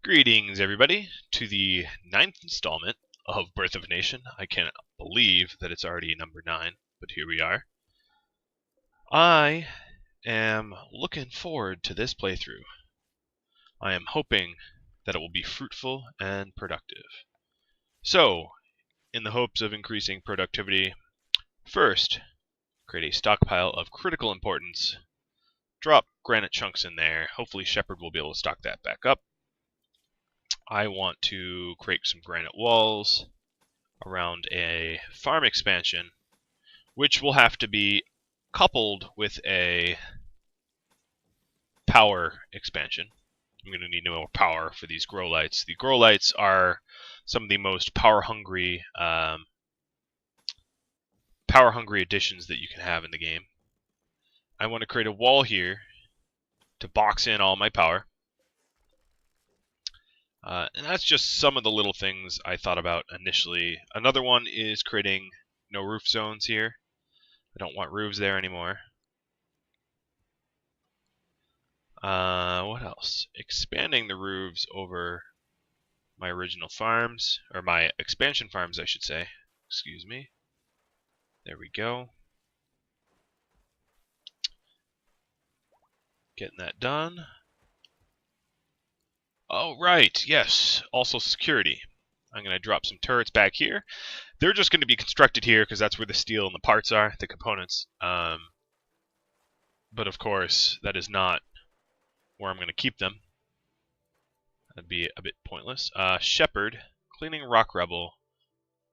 Greetings, everybody, to the 9th installment of Birth of a Nation. I cannot believe that it's already number 9, but here we are. I am looking forward to this playthrough. I am hoping that it will be fruitful and productive. So, in the hopes of increasing productivity, first, create a stockpile of critical importance. Drop granite chunks in there. Hopefully Shepherd will be able to stock that back up. I want to create some granite walls around a farm expansion, which will have to be coupled with a power expansion. I'm going to need more power for these grow lights. The grow lights are some of the most power-hungry additions that you can have in the game. I want to create a wall here to box in all my power. And that's just some of the little things I thought about initially. Another one is creating no roof zones here. I don't want roofs there anymore. What else? Expanding the roofs over my original farms, or my expansion farms, I should say. Excuse me. There we go. Getting that done. Oh, right, yes. Also security. I'm going to drop some turrets back here. They're just going to be constructed here because that's where the steel and the parts are, the components. But of course, that is not where I'm going to keep them. That'd be a bit pointless. Shepherd, cleaning rock rubble.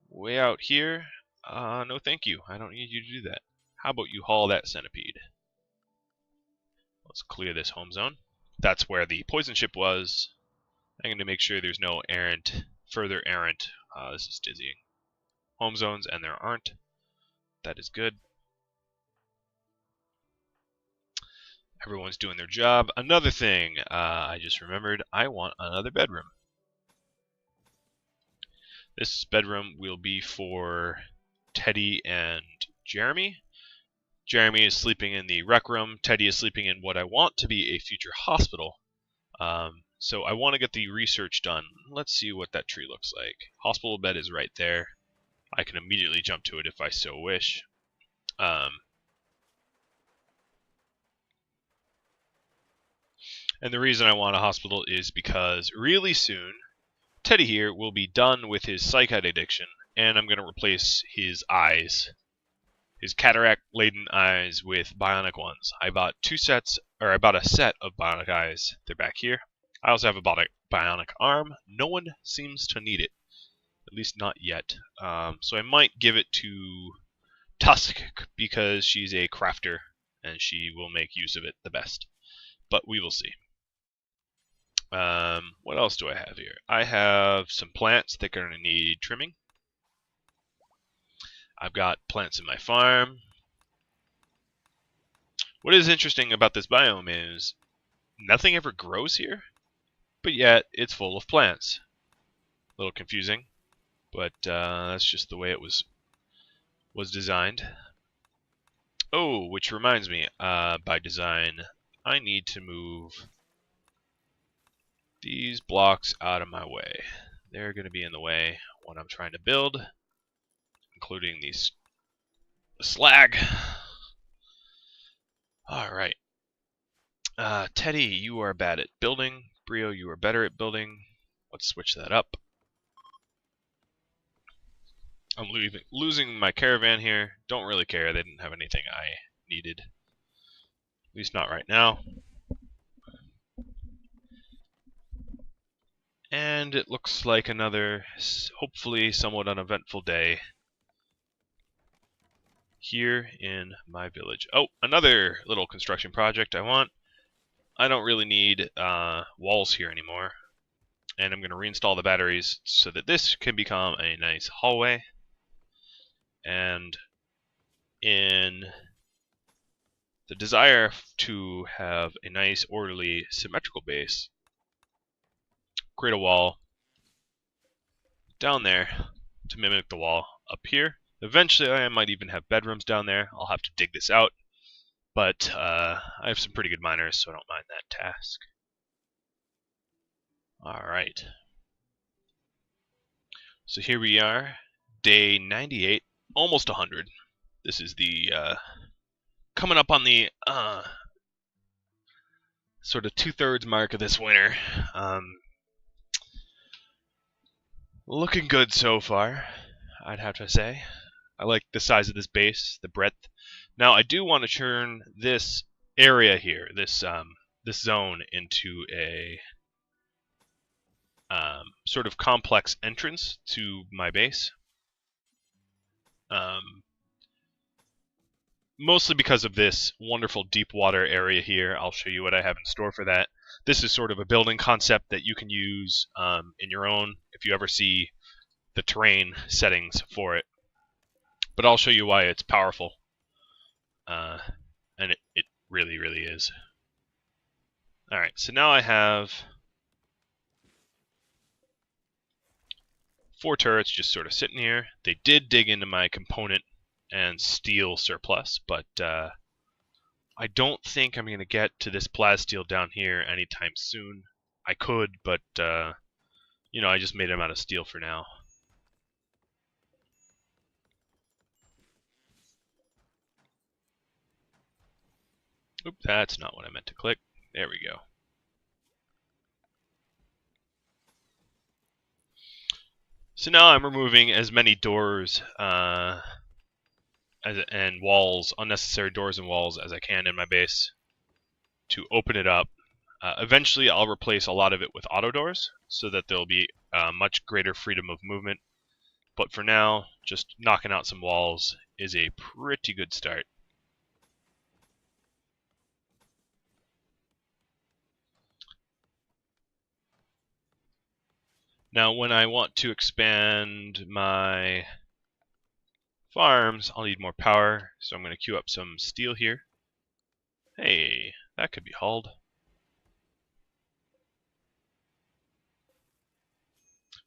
Way out here. No thank you. I don't need you to do that. How about you haul that centipede? Let's clear this home zone. That's where the poison ship was. I'm going to make sure there's no further errant. This is dizzying. Home zones, and there aren't. That is good. Everyone's doing their job. Another thing I just remembered, I want another bedroom. This bedroom will be for Teddy and Jeremy. Jeremy is sleeping in the rec room. Teddy is sleeping in what I want to be a future hospital. So I want to get the research done. Let's see what that tree looks like. Hospital bed is right there. I can immediately jump to it if I so wish. And the reason I want a hospital is because really soon, Teddy here will be done with his psychite addiction, and I'm going to replace his eyes, his cataract-laden eyes, with bionic ones. I bought a set of bionic eyes. They're back here. I also have a bionic arm. No one seems to need it, at least not yet. So I might give it to Tusk because she's a crafter and she will make use of it the best. But we will see. What else do I have here? I have some plants that are going to need trimming. I've got plants in my farm. What is interesting about this biome is nothing ever grows here, but yet it's full of plants. A little confusing, but that's just the way it was designed. Oh, which reminds me, by design, I need to move these blocks out of my way. They're going to be in the way when I'm trying to build, including the slag. Alright. Teddy, you are bad at building. Brio, you are better at building. Let's switch that up. I'm losing my caravan here. Don't really care. They didn't have anything I needed. At least not right now. And it looks like another, hopefully somewhat uneventful day here in my village. Oh, another little construction project I want. I don't really need walls here anymore. And I'm going to reinstall the batteries so that this can become a nice hallway. And in the desire to have a nice, orderly, symmetrical base, create a wall down there to mimic the wall up here. Eventually I might even have bedrooms down there. I'll have to dig this out, but I have some pretty good miners, so I don't mind that task. Alright. So here we are, day 98, almost 100. This is the, coming up on the, sort of 2/3 mark of this winter. Looking good so far, I'd have to say. I like the size of this base, the breadth. Now, I do want to turn this area here, this zone, into a sort of complex entrance to my base. Mostly because of this wonderful deep water area here. I'll show you what I have in store for that. This is sort of a building concept that you can use in your own if you ever see the terrain settings for it. But I'll show you why it's powerful. And it really, really is. Alright, so now I have 4 turrets just sort of sitting here. They did dig into my component and steel surplus, but I don't think I'm going to get to this plasteel down here anytime soon. I could, but you know, I just made them out of steel for now. Oop, that's not what I meant to click. There we go. So now I'm removing as many doors and walls, unnecessary doors and walls, as I can in my base to open it up. Eventually I'll replace a lot of it with auto doors so that there'll be much greater freedom of movement. But for now, just knocking out some walls is a pretty good start. Now, when I want to expand my farms, I'll need more power, so I'm going to queue up some steel here. Hey, that could be hauled.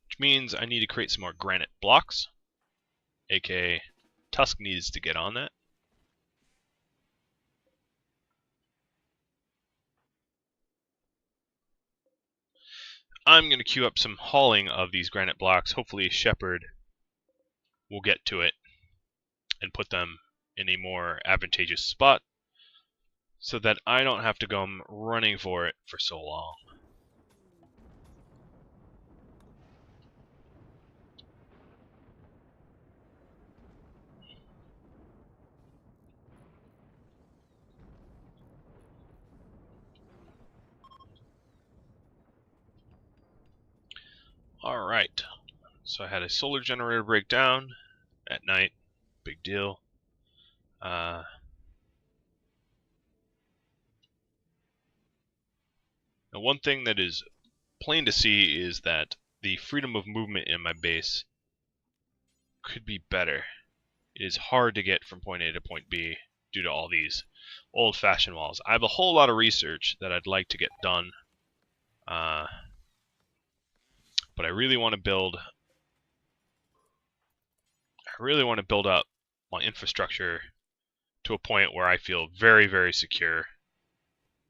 Which means I need to create some more granite blocks, aka Tusk needs to get on that. I'm going to queue up some hauling of these granite blocks. Hopefully Shepherd will get to it and put them in a more advantageous spot so that I don't have to go running for it for so long. Alright, so I had a solar generator breakdown at night, big deal. Now one thing that is plain to see is that the freedom of movement in my base could be better. It is hard to get from point A to point B due to all these old-fashioned walls. I have a whole lot of research that I'd like to get done, but I really want to build up my infrastructure to a point where I feel very, very secure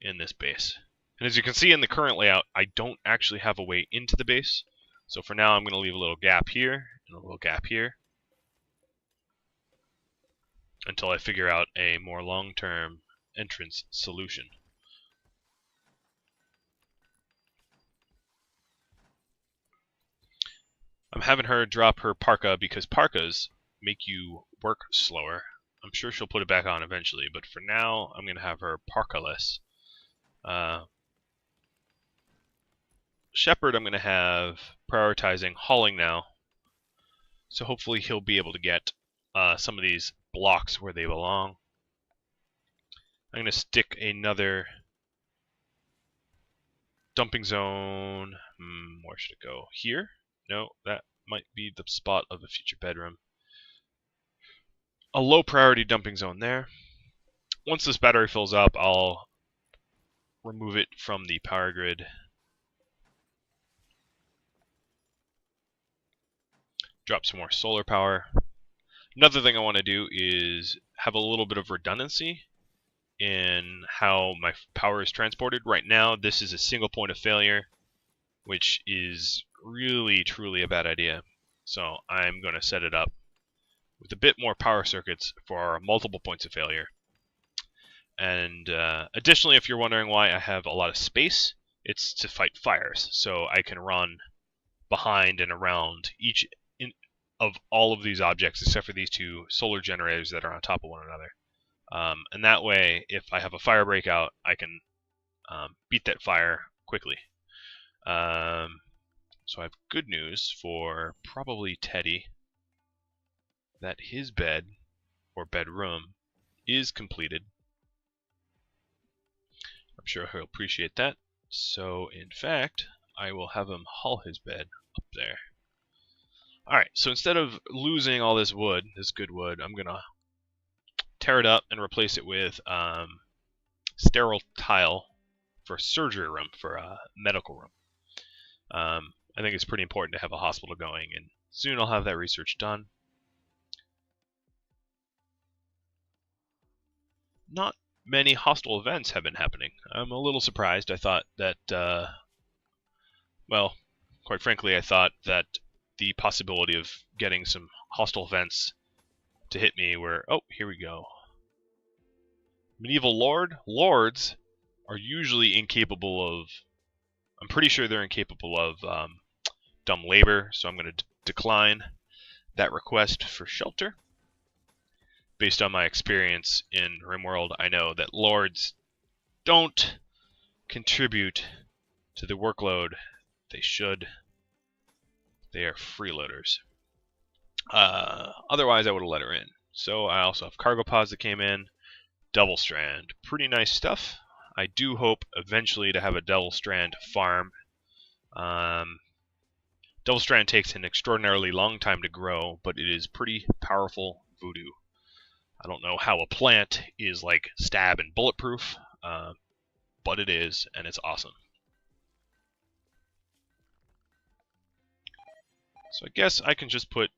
in this base. And as you can see in the current layout, I don't actually have a way into the base. So for now, I'm going to leave a little gap here and a little gap here until I figure out a more long-term entrance solution. I'm having her drop her parka because parkas make you work slower. I'm sure she'll put it back on eventually, but for now, I'm going to have her parka-less. Shepherd I'm going to have prioritizing hauling now, so hopefully he'll be able to get some of these blocks where they belong. I'm going to stick another dumping zone. Where should it go? Here? No, that might be the spot of a future bedroom. A low priority dumping zone there. Once this battery fills up, I'll remove it from the power grid. Drop some more solar power. Another thing I want to do is have a little bit of redundancy in how my power is transported. Right now, this is a single point of failure. which is really, truly a bad idea. So I'm going to set it up with a bit more power circuits for multiple points of failure. And additionally, if you're wondering why I have a lot of space, it's to fight fires. So I can run behind and around each of all of these objects, except for these two solar generators that are on top of one another. And that way, if I have a fire breakout, I can beat that fire quickly. So I have good news for probably Teddy, that his bed, or bedroom, is completed. I'm sure he'll appreciate that. So, in fact, I will have him haul his bed up there. Alright, so instead of losing all this wood, this good wood, I'm going to tear it up and replace it with sterile tile for a surgery room, for a medical room. I think it's pretty important to have a hospital going, and soon I'll have that research done. Not many hostile events have been happening. I'm a little surprised. I thought that, well, quite frankly, I thought that the possibility of getting some hostile events to hit me were, oh, here we go. Medieval Lord? Lords are usually incapable of, I'm pretty sure they're incapable of dumb labor, so I'm going to decline that request for shelter. Based on my experience in RimWorld, I know that lords don't contribute to the workload they should. They are freeloaders. Otherwise, I would have let her in. So I also have cargo pods that came in. Double strand. Pretty nice stuff. I do hope eventually to have a double strand farm. Double strand takes an extraordinarily long time to grow, but it is pretty powerful voodoo. I don't know how a plant is like stab and bulletproof, but it is, and it's awesome. So I guess I can just put,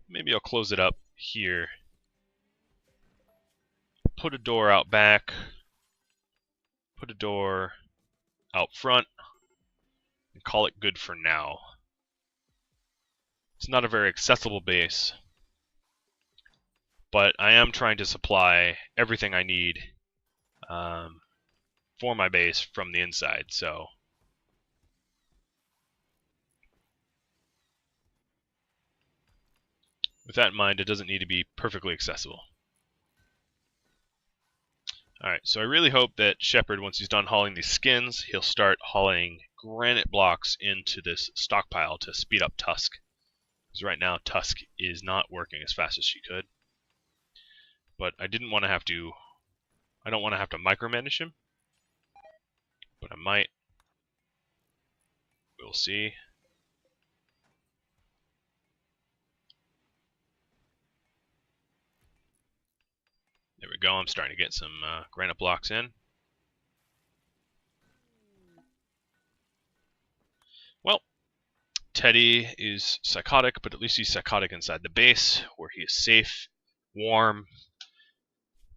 maybe I'll close it up here. Put a door out back. Put a door out front. And call it good for now. It's not a very accessible base, but I am trying to supply everything I need for my base from the inside, so with that in mind, it doesn't need to be perfectly accessible. Alright, so I really hope that Shepard, once he's done hauling these skins, he'll start hauling granite blocks into this stockpile to speed up Tusk. Because right now, Tusk is not working as fast as she could. But I didn't want to have to... I don't want to have to micromanage him. But I might. We'll see. There we go, I'm starting to get some granite blocks in. Well, Teddy is psychotic, but at least he's psychotic inside the base, where he is safe, warm,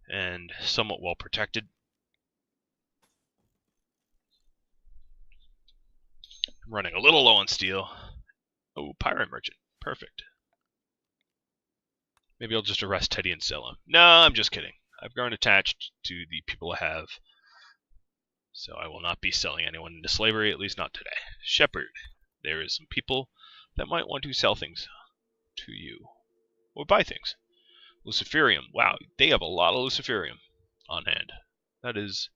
and somewhat well protected. I'm running a little low on steel. Oh, pirate merchant. Perfect. Maybe I'll just arrest Teddy and sell him. No, I'm just kidding. I've grown attached to the people I have, so I will not be selling anyone into slavery, at least not today. Shepard, there is some people that might want to sell things to you, or buy things. Luciferium, wow, they have a lot of Luciferium on hand. That is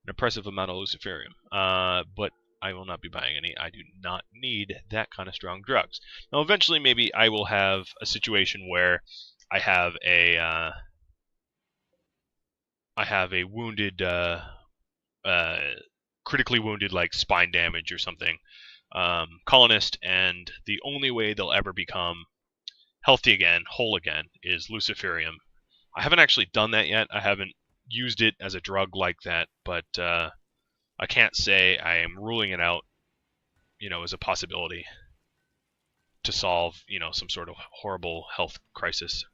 an impressive amount of Luciferium, but I will not be buying any. I do not need that kind of strong drugs. Now, eventually, maybe I will have a situation where I have a wounded, critically wounded, like spine damage or something, colonist, and the only way they'll ever become healthy again, whole again, is Luciferium. I haven't actually done that yet. I haven't used it as a drug like that, but I can't say I am ruling it out, as a possibility to solve, some sort of horrible health crisis.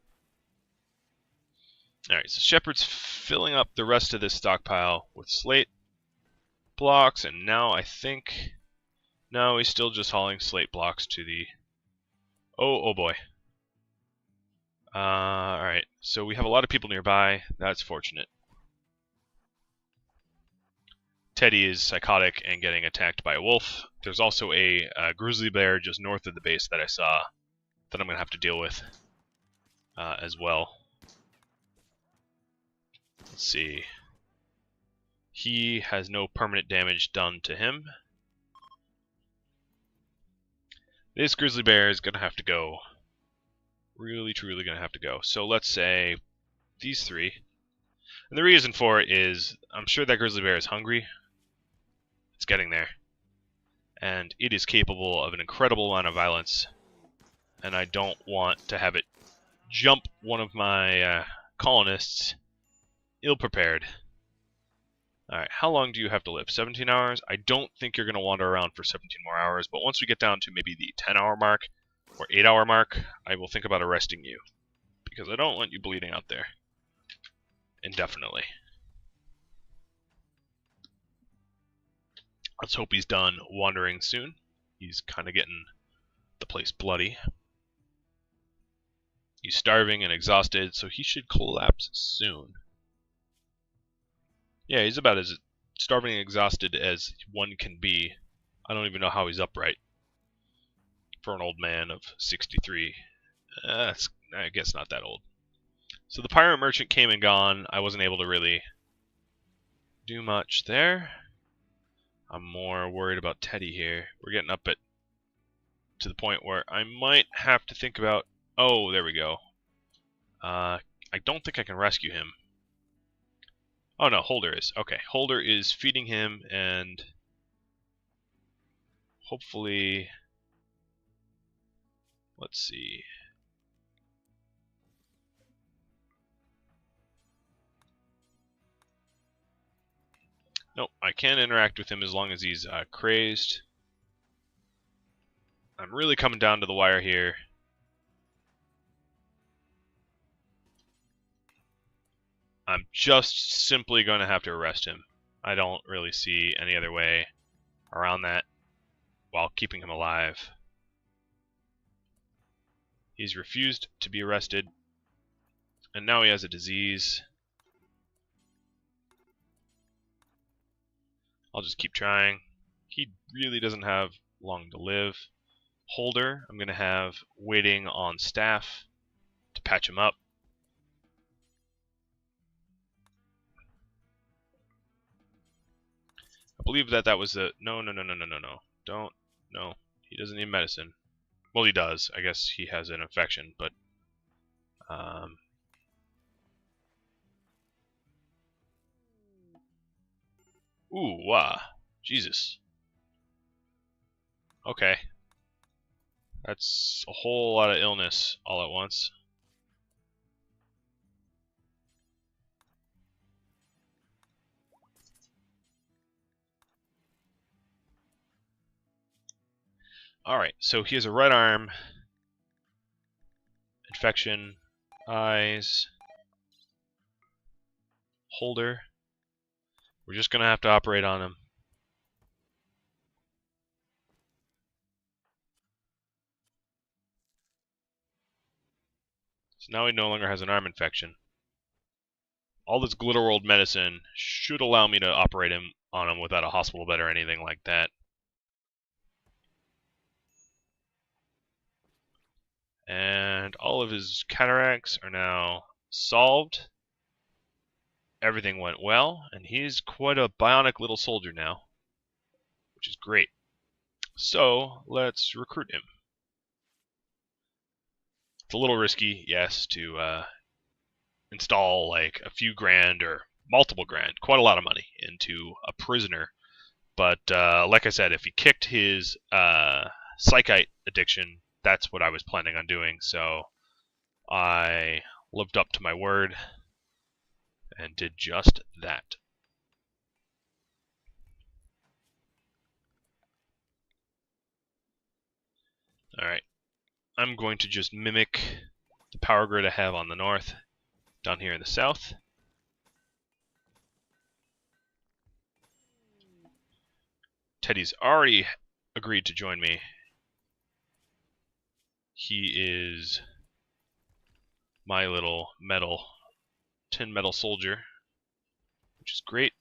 Alright, so Shepard's filling up the rest of this stockpile with slate. blocks, and now I think... No, he's still just hauling slate blocks to the... Oh boy. Alright, so we have a lot of people nearby. That's fortunate. Teddy is psychotic and getting attacked by a wolf. There's also a grizzly bear just north of the base that I saw that I'm going to have to deal with as well. Let's see. He has no permanent damage done to him. This grizzly bear is going to have to go. Really, truly going to have to go. So let's say these three. And the reason for it is I'm sure that grizzly bear is hungry. It's getting there. And it is capable of an incredible amount of violence. And I don't want to have it jump one of my colonists ill-prepared. Alright, how long do you have to live? 17 hours? I don't think you're going to wander around for 17 more hours, but once we get down to maybe the 10-hour mark or 8-hour mark, I will think about arresting you. Because I don't want you bleeding out there indefinitely. Let's hope he's done wandering soon. He's kind of getting the place bloody. He's starving and exhausted, so he should collapse soon. Yeah, he's about as starving and exhausted as one can be. I don't even know how he's upright. For an old man of 63. That's, I guess, not that old. So the pirate merchant came and gone. I wasn't able to really do much there. I'm more worried about Teddy here. We're getting up to the point where I might have to think about... Oh, there we go. I don't think I can rescue him. Oh no, Holder is. Okay, Holder is feeding him and hopefully... Let's see. Nope, I can't interact with him as long as he's crazed. I'm really coming down to the wire here. I'm just simply going to have to arrest him. I don't really see any other way around that while keeping him alive. He's refused to be arrested, and now he has a disease. I'll just keep trying. He really doesn't have long to live. Holder, I'm going to have waiting on staff to patch him up. I believe that was a... No. Don't. No. He doesn't need medicine. Well, he does. I guess he has an infection, but... Ooh, wow. Jesus. Okay. That's a whole lot of illness all at once. Alright, so he has a right arm, infection, eyes, Holder. We're just going to have to operate on him. So now he no longer has an arm infection. All this Glitter World medicine should allow me to operate on him without a hospital bed or anything like that. And all of his cataracts are now solved. Everything went well, and he's quite a bionic little soldier now, which is great. So, let's recruit him. It's a little risky, yes, to install like a few grand or multiple grand, quite a lot of money, into a prisoner. But like I said, if he kicked his psychite addiction, that's what I was planning on doing, so I lived up to my word and did just that. Alright, I'm going to just mimic the power grid I have on the north, down here in the south. Teddy's already agreed to join me. He is my little tin metal soldier, which is great.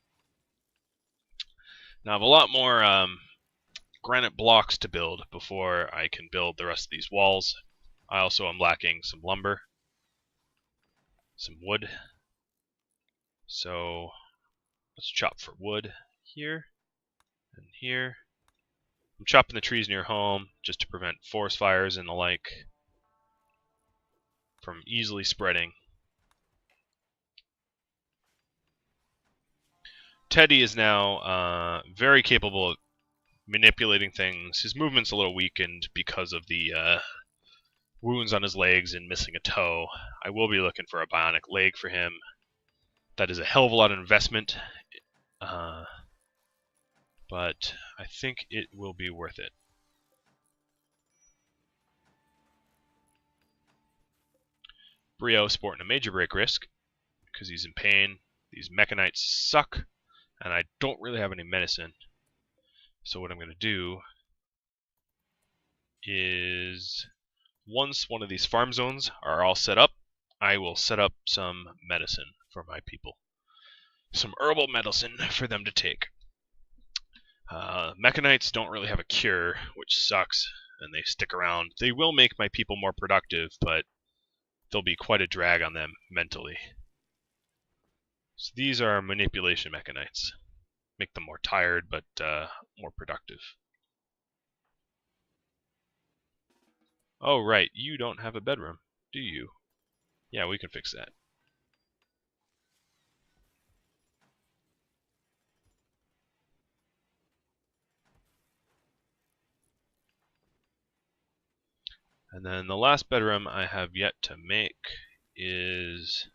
Now I have a lot more granite blocks to build before I can build the rest of these walls. I also am lacking some lumber, some wood. So let's chop for wood here and here. I'm chopping the trees near home just to prevent forest fires and the like from easily spreading. Teddy is now very capable of manipulating things. His movement's a little weakened because of the wounds on his legs and missing a toe. I will be looking for a bionic leg for him. That is a hell of a lot of investment, but I think it will be worth it. Brio sporting a major break risk because he's in pain. These mechanites suck, and I don't really have any medicine. So what I'm going to do is, once one of these farm zones are all set up, I will set up some medicine for my people. Some herbal medicine for them to take. Mechanites don't really have a cure, which sucks, and they stick around. They will make my people more productive, but they'll be quite a drag on them mentally. So these are manipulation mechanites. Make them more tired, but more productive. Oh, right, you don't have a bedroom, do you? Yeah, we can fix that. And then the last bedroom I have yet to make is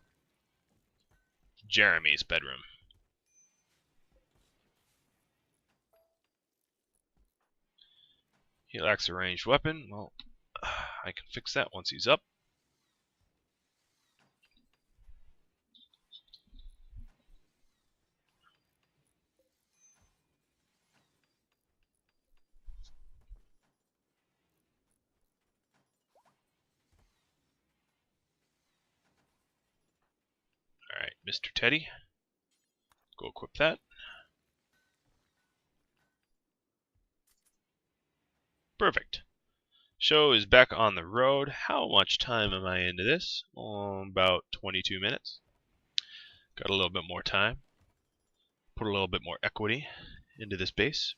Jeremy's bedroom. He lacks a ranged weapon. Well, I can fix that once he's up. Alright, Mr. Teddy. Go equip that. Perfect. Show is back on the road. How much time am I into this? About 22 minutes. Got a little bit more time. Put a little bit more equity into this base.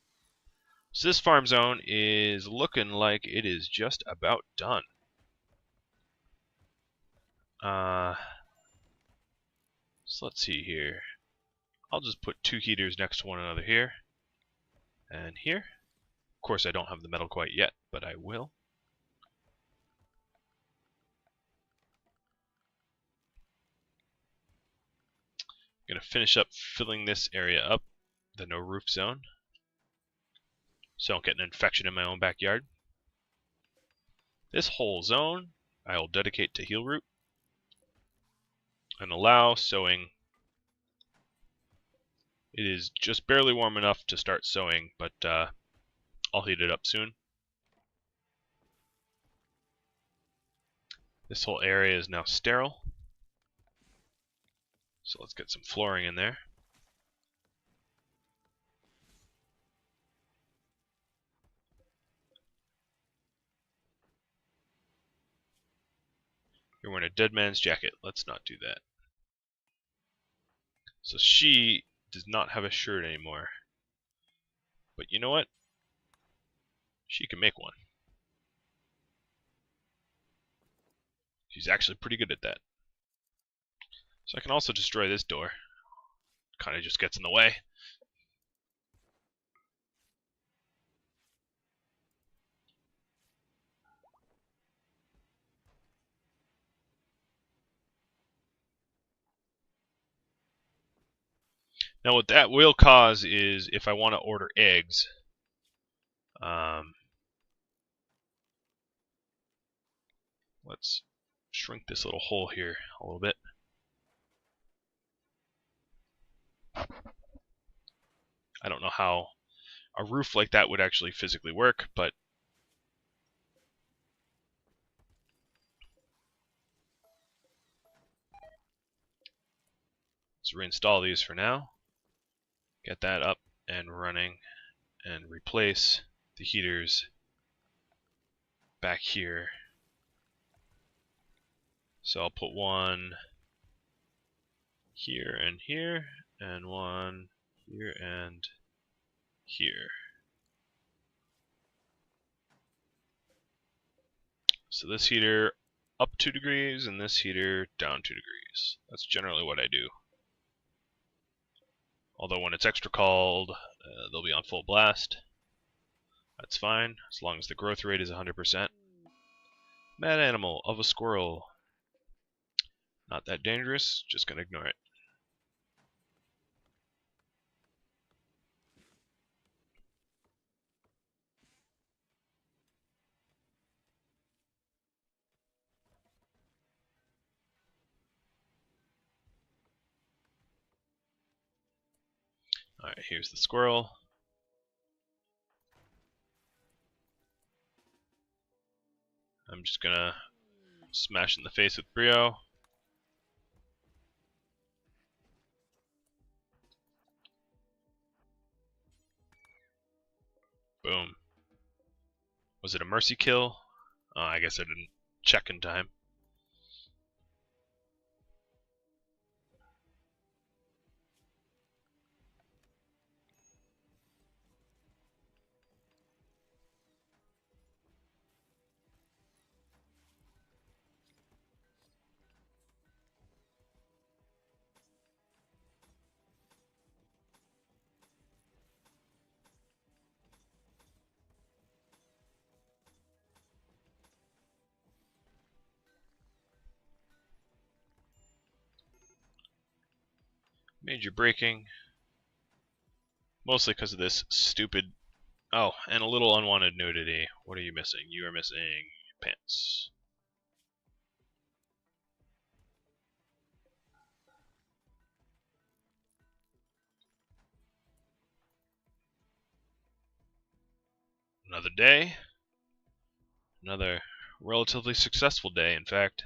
So this farm zone is looking like it is just about done. So let's see here. I'll just put 2 heaters next to one another here and here. Of course I don't have the metal quite yet, but I will. I'm going to finish up filling this area up, the no roof zone, so I don't get an infection in my own backyard. This whole zone I will dedicate to heal root and allow sowing. It is just barely warm enough to start sowing, but I'll heat it up soon. This whole area is now sterile, so let's get some flooring in there. You're wearing a dead man's jacket. Let's not do that. So she does not have a shirt anymore. But you know what? She can make one. She's actually pretty good at that. So I can also destroy this door. Kind of just gets in the way. Now what that will cause is, if I want to order eggs, let's shrink this little hole here a little bit. I don't know how a roof like that would actually physically work, but let's reinstall these for now. Get that up and running, and replace the heaters back here. So I'll put one here, and one here and here. So this heater up 2 degrees, and this heater down 2 degrees. That's generally what I do. Although when it's extra cold, they'll be on full blast. That's fine, as long as the growth rate is 100%. Mad animal of a squirrel. Not that dangerous, just gonna ignore it. Alright, here's the squirrel. I'm just gonna smash in the face with Brio. Boom. Was it a mercy kill? I guess I didn't check in time. Major braking. Mostly because of this stupid... Oh, and a little unwanted nudity. What are you missing? You are missing pants. Another day. Another relatively successful day, in fact.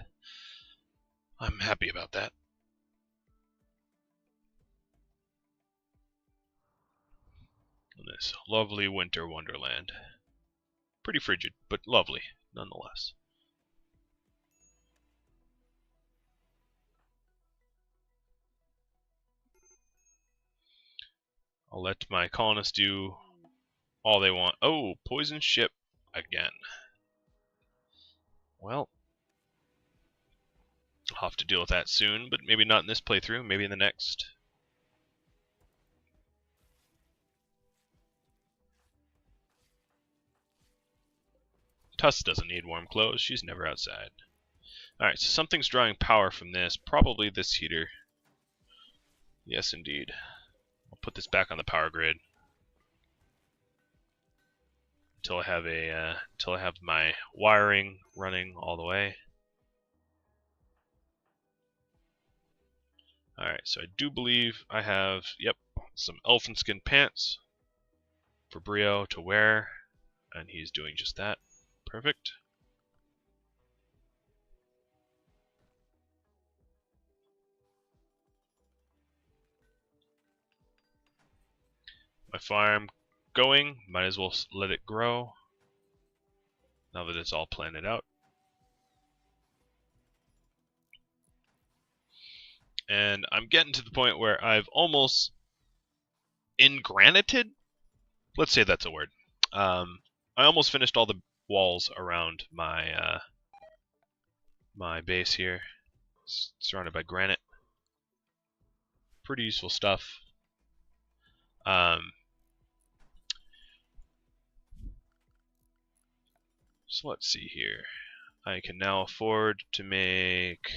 I'm happy about that. In this lovely winter wonderland. Pretty frigid, but lovely, nonetheless. I'll let my colonists do all they want. Oh, poison ship again. Well, I'll have to deal with that soon, but maybe not in this playthrough, maybe in the next. Tuss doesn't need warm clothes, she's never outside. Alright, so something's drawing power from this, probably this heater. Yes, indeed. I'll put this back on the power grid until I have my wiring running all the way. Alright, so I do believe I have, yep, some elfin skin pants for Brio to wear, and he's doing just that. Perfect. My farm going, might as well let it grow now that it's all planted out. And I'm getting to the point where I've almost ingranited? Let's say that's a word. I almost finished all the walls around my my base here. It's surrounded by granite. Pretty useful stuff. So let's see here. I can now afford to make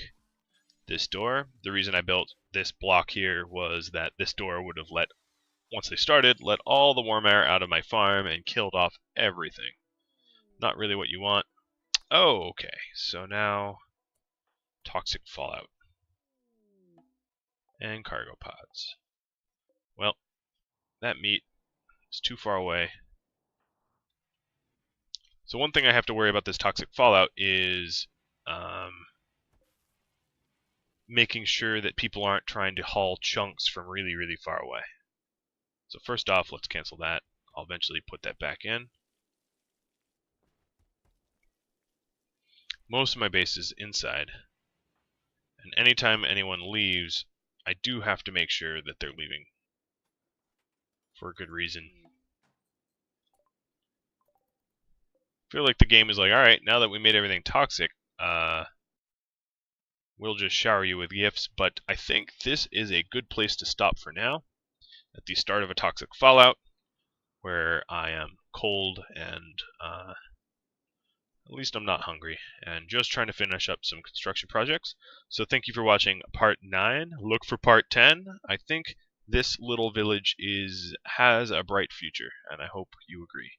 this door. The reason I built this block here was that this door would have once they started, let all the warm air out of my farm and killed off everything. Not really what you want. Oh, okay. So now, toxic fallout. And cargo pods. Well, that meat is too far away. So one thing I have to worry about this toxic fallout is making sure that people aren't trying to haul chunks from really, really far away. So first off, let's cancel that. I'll eventually put that back in. Most of my base is inside. And anytime anyone leaves, I do have to make sure that they're leaving for a good reason. I feel like the game is like, alright, now that we made everything toxic, we'll just shower you with gifts, but I think this is a good place to stop for now, at the start of a toxic fallout, where I am cold and at least I'm not hungry, and just trying to finish up some construction projects. So thank you for watching part 9. Look for part 10. I think this little village has a bright future, and I hope you agree.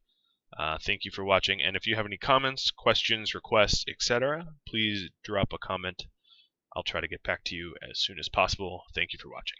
Thank you for watching, and if you have any comments, questions, requests, etc., please drop a comment. I'll try to get back to you as soon as possible. Thank you for watching.